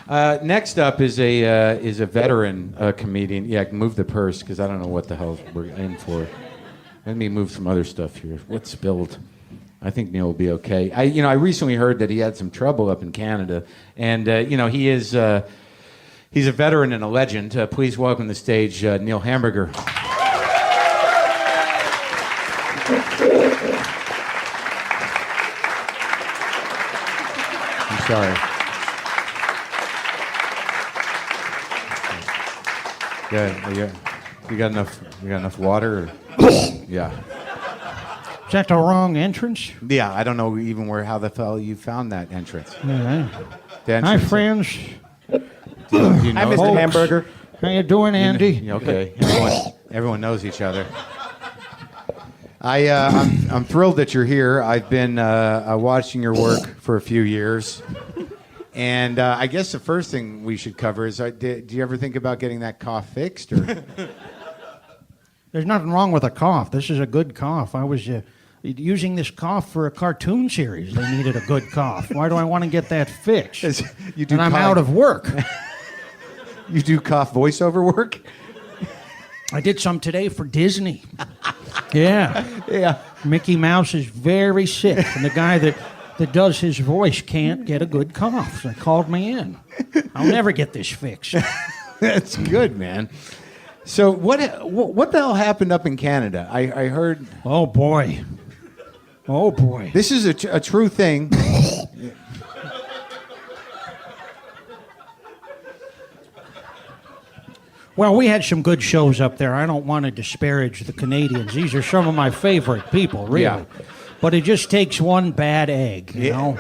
Next up is a veteran comedian. Yeah, move the purse because I don't know what the hell we're in for. Let me move some other stuff here. What's spilled? I think Neil will be okay. I recently heard that he had some trouble up in Canada, and he's a veteran and a legend. Please welcome to the stage Neil Hamburger. I'm sorry. Yeah, you got enough water? Yeah. Is that the wrong entrance? Yeah, I don't know even how the hell you found that entrance. Yeah. The Hi, entrance. friends. Do you know Hi, Mr. Folks. Hamburger. How you doing, Andy? Okay. Everyone knows each other. I'm thrilled that you're here. I've been watching your work for a few years. And I guess the first thing we should cover is, do you ever think about getting that cough fixed? Or? There's nothing wrong with a cough. This is a good cough. I was using this cough for a cartoon series. They needed a good cough. Why do I want to get that fixed? And I'm out of work. You do cough voiceover work? I did some today for Disney. Yeah. Yeah. Mickey Mouse is very sick, and the guy that does his voice can't get a good cough. So they called me in. I'll never get this fixed. That's good, man. So what the hell happened up in Canada? I heard... Oh, boy. Oh, boy. This is a true thing. Well, we had some good shows up there. I don't want to disparage the Canadians. These are some of my favorite people, really. Yeah. But it just takes one bad egg, you know?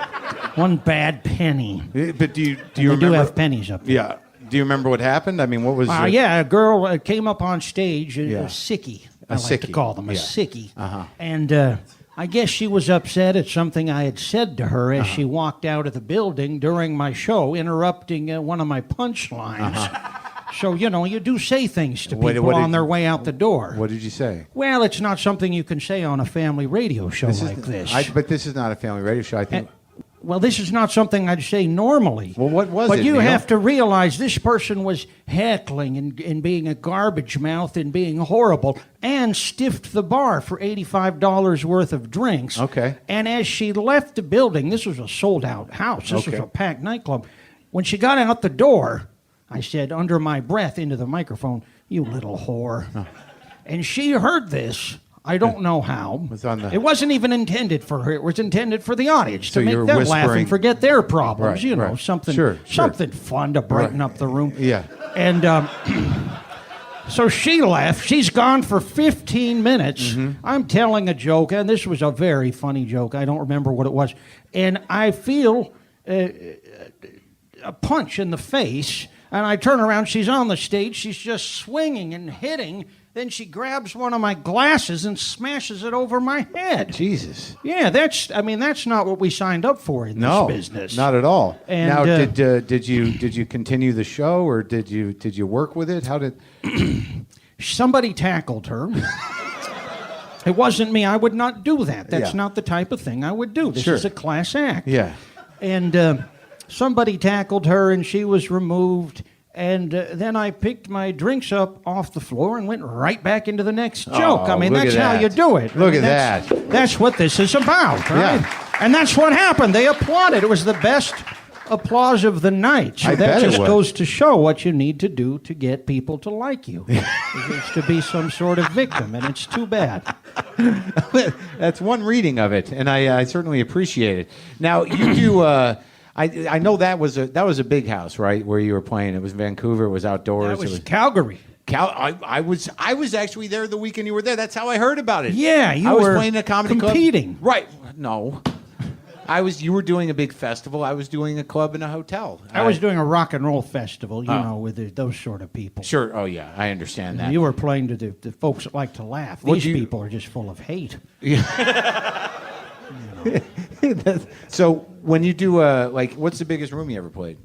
One bad penny. But do you They remember... do have pennies up there. Yeah. Do you remember what happened? I mean, what was... Yeah, a girl came up on stage, a sickie. I like to sickie. call them, a Yeah. sickie. Uh-huh. And I guess she was upset at something I had said to her as she walked out of the building during my show, interrupting one of my punchlines. So, you do say things to people on their way out the door. What did you say? Well, it's not something you can say on a family radio show like this. But this is not a family radio show, I think. Well, this is not something I'd say normally. Well, what was but it, you Neil? have to realize this person was heckling and being a garbage mouth and being horrible and stiffed the bar for $85 worth of drinks. Okay. And as she left the building, this was a sold-out house. This was a packed nightclub. When she got out the door, I said under my breath into the microphone, "You little whore." Oh. And she heard this. I don't know how. It wasn't even intended for her. It was intended for the audience to make them laugh and forget their problems. Right, something fun to brighten up the room. Yeah. And so she left. She's gone for 15 minutes. Mm-hmm. I'm telling a joke, and this was a very funny joke. I don't remember what it was. And I feel a punch in the face, and I turn around. She's on the stage. She's just swinging and hitting. Then she grabs one of my glasses and smashes it over my head. Jesus. Yeah, that's not what we signed up for in this business. Not at all. And, now, did you continue the show, or did you work with it? How did? Somebody tackled her. It wasn't me. I would not do that. That's not the type of thing I would do. This is a class act. Yeah. And somebody tackled her, and she was removed. And then I picked my drinks up off the floor and went right back into the next joke. I mean, that's how you do it. Look at that. That's what this is about, right? Yeah. And that's what happened. They applauded. It was the best applause of the night. So that just goes to show what you need to do to get people to like you. It's to be some sort of victim, and it's too bad. That's one reading of it, and I certainly appreciate it. Now, you do... I know that was a big house, right, where you were playing. It was Vancouver. It was outdoors. That was Calgary. I was actually there the weekend you were there. That's how I heard about it. Yeah, I was playing a comedy competing. Club. Right? No, You were doing a big festival. I was doing a club in a hotel. I was doing a rock and roll festival. You know, with those sort of people. Sure. Oh yeah, I understand that. You were playing to the folks that like to laugh. These people are just full of hate. Yeah. So when you do what's the biggest room you ever played?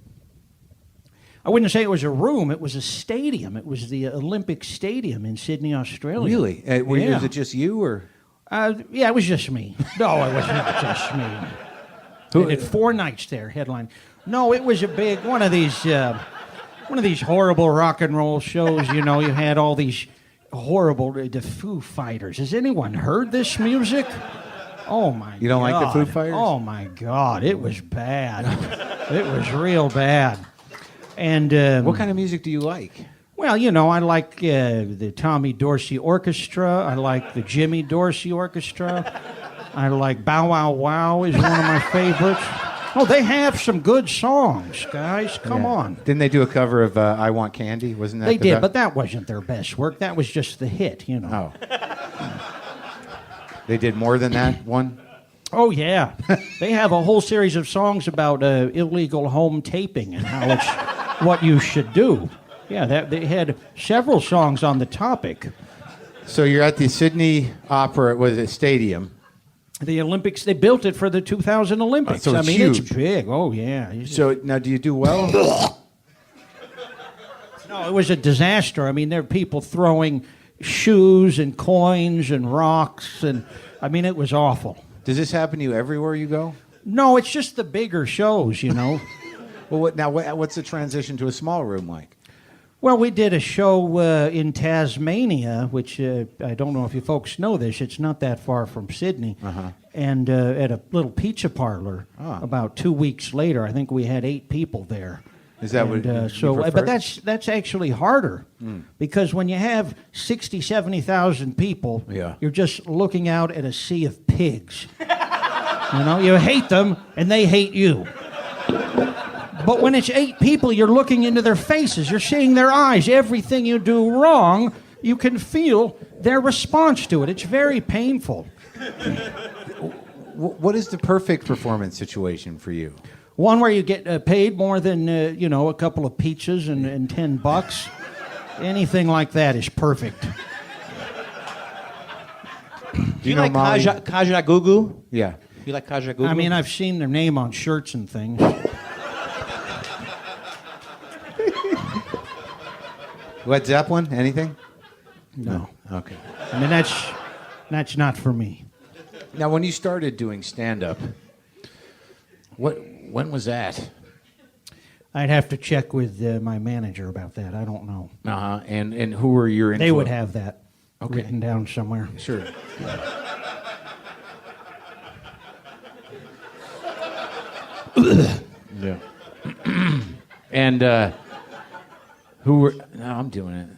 I wouldn't say it was a room. It was a stadium. It was the Olympic Stadium in Sydney, Australia. Really? Was it just you, or? Yeah, it was just me. No, it was not just me. They did 4 nights there, headline. No, it was a big one of these horrible rock and roll shows. You know, you had all these horrible the Foo Fighters. Has anyone heard this music? Oh my God. You don't like the Foo Fighters? Oh my God, it was bad. It was real bad. And what kind of music do you like? well, you know, I like the Tommy Dorsey Orchestra. I like the Jimmy Dorsey Orchestra. I like Bow Wow Wow is one of my favorites. Oh, they have some good songs, guys. Come on. Didn't they do a cover of "I Want Candy"? Wasn't that They the did, best? but that wasn't their best work. That was just the hit, you know. Oh. They did more than that one? Oh, yeah. They have a whole series of songs about illegal home taping and how it's what you should do. Yeah, they had several songs on the topic. So you're at the Sydney Opera, was it Stadium? The Olympics, they built it for the 2000 Olympics. so it's I mean, huge. it's big. Oh, yeah. So now do you do well? No, it was a disaster. I mean, there were people throwing shoes and coins and rocks, and I mean, it was awful. Does this happen to you everywhere you go? No, it's just the bigger shows, you know. Well, what's the transition to a small room like? Well, we did a show in Tasmania, which I don't know if you folks know this. It's not that far from Sydney. And at a little pizza parlor, about 2 weeks later, I think we had 8 people there. Is that what you prefer? But that's actually harder because when you have 60, 70,000 people, you're just looking out at a sea of pigs. You know, you hate them and they hate you. But when it's 8 people, you're looking into their faces. You're seeing their eyes. Everything you do wrong, you can feel their response to it. It's very painful. What is the perfect performance situation for you? One where you get paid more than, a couple of pizzas and $10. Anything like that is perfect. Do you like Molly? Kajagoogoo? Yeah. You like Kajagoogoo? I mean, I've seen their name on shirts and things. Led Zeppelin? Anything? No. Okay. I mean, that's not for me. Now, when you started doing stand-up, when was that? I'd have to check with my manager about that. I don't know. And who were your They would have that Okay. written down somewhere. Sure. Yeah. And who were? No, I'm doing it.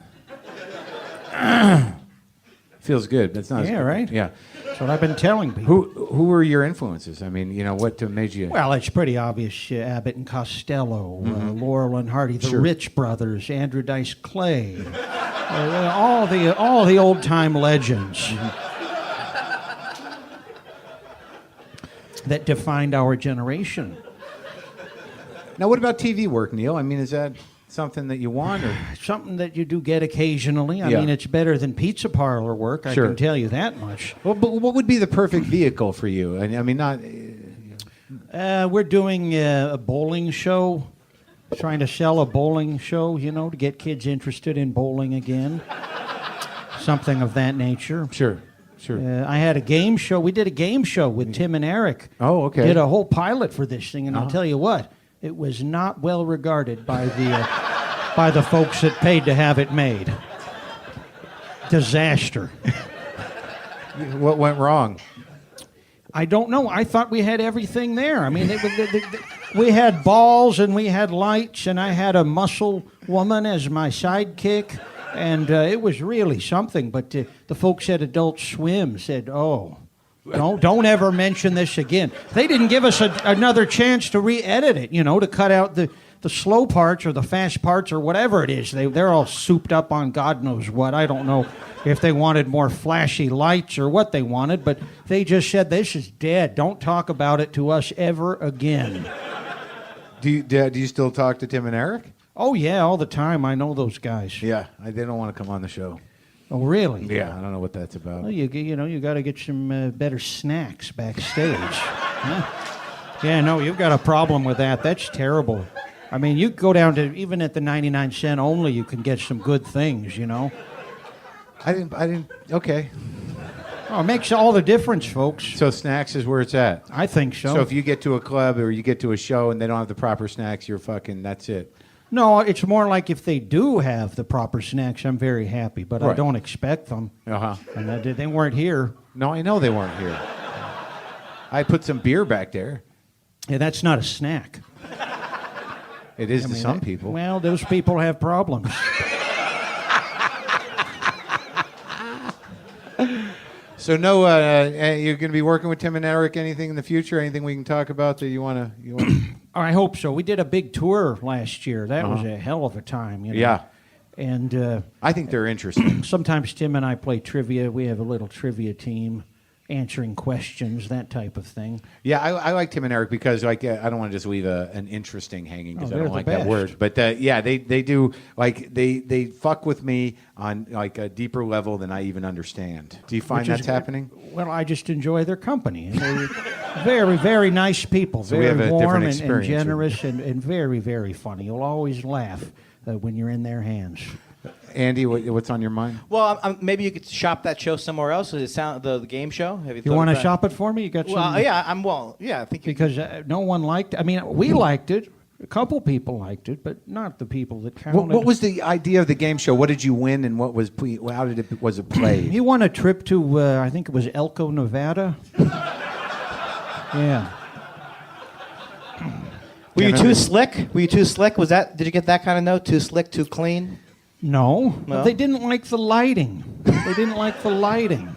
Feels good. That's not. Yeah, right? Yeah. That's what I've been telling people. Who were your influences? I mean, what made you? Well, it's pretty obvious. Abbott and Costello, Laurel and Hardy, the Rich Brothers, Andrew Dice Clay, all the old time legends that defined our generation. Now, what about TV work, Neil? I mean, is that something that you want? Or? Something that you do get occasionally. I Yeah. mean, it's better than pizza parlor work. I Sure. can tell you that much. Well, but what would be the perfect vehicle for you? I mean, not. We're doing a bowling show, trying to sell a bowling show, to get kids interested in bowling again. Something of that nature. Sure. I had a game show. We did a game show with Tim and Eric. Oh, okay. Did a whole pilot for this thing, and I'll tell you what, it was not well regarded by the folks that paid to have it made. Disaster. What went wrong? I don't know. I thought we had everything there. I mean, we had balls and we had lights, and I had a muscle woman as my sidekick, and it was really something. But the folks at Adult Swim said, "Oh, don't ever mention this again." They didn't give us another chance to re-edit it, to cut out the slow parts or the fast parts or whatever it is. They're all souped up on God knows what. I don't know if they wanted more flashy lights or what they wanted, but they just said, "This is dead. Don't talk about it to us ever again." Do you still talk to Tim and Eric? Oh, yeah, all the time. I know those guys. Yeah, they don't want to come on the show. Oh, really? Yeah, I don't know what that's about. Well, you got to get some better snacks backstage. Huh? Yeah, no, you've got a problem with that. That's terrible. I mean, you go down to, even at the 99-cent only, you can get some good things, I didn't. Okay. Oh, it makes all the difference, folks. So snacks is where it's at. I think so. So if you get to a club or you get to a show and they don't have the proper snacks, you're fucking, that's it. No, it's more like if they do have the proper snacks, I'm very happy, but I Right. don't expect them. Uh-huh. And they weren't here. No, I know they weren't here. I put some beer back there. Yeah, that's not a snack. It is I to mean, some people. Well, those people have problems. So no, you're going to be working with Tim and Eric. Anything in the future? Anything we can talk about that you want to? I hope so. We did a big tour last year. That was a hell of a time. You know? Yeah. And I think they're interesting. sometimes Tim and I play trivia. We have a little trivia team, answering questions, that type of thing. Yeah, I like Tim and Eric because I don't want to just leave an interesting hanging because I they're don't the like that best. word. But yeah, they do like they fuck with me on like a deeper level than I even understand. Do you find Which is- that's happening? Well, I just enjoy their company. And they're very, very nice people. So we very have a warm different and experience. generous and very, very funny. You'll always laugh when you're in their hands. Andy, what's on your mind? Well, maybe you could shop that show somewhere else. Does it sound the game show? Have You thought want to of that? shop it for me? You got some? Well, yeah, I think you Because no one liked it. I mean, we liked it. A couple people liked it, but not the people that counted. What was the idea of the game show? What did you win, and what was how did it was it played? He won a trip to, I think it was Elko, Nevada. Yeah. Were you too slick? Were you too slick? Was that? Did you get that kind of note? Too slick, too clean? No, No? they didn't like the lighting. They didn't like the lighting.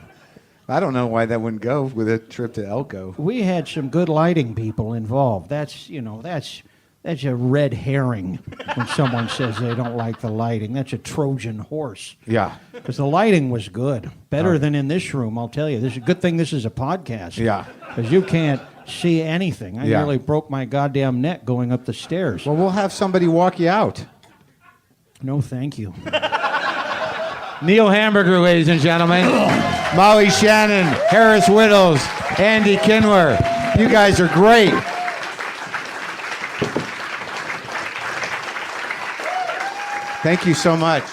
I don't know why that wouldn't go with a trip to Elko. We had some good lighting people involved. That's a red herring when someone says they don't like the lighting. That's a Trojan horse. Yeah, Because the lighting was good. Better than in this room, I'll tell you. This is a good thing this is a podcast. Yeah. Because you can't see anything. I Yeah. nearly broke my goddamn neck going up the stairs. well, we'll have somebody walk you out. No, thank you. Neil Hamburger, ladies and gentlemen. Molly Shannon, Harris Whittles, Andy Kindler. You guys are great. Thank you so much.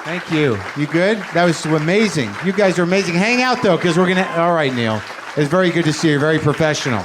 Thank you. You good? That was amazing. You guys are amazing. Hang out, though, because we're going to... All right, Neil. It's very good to see you. Very professional.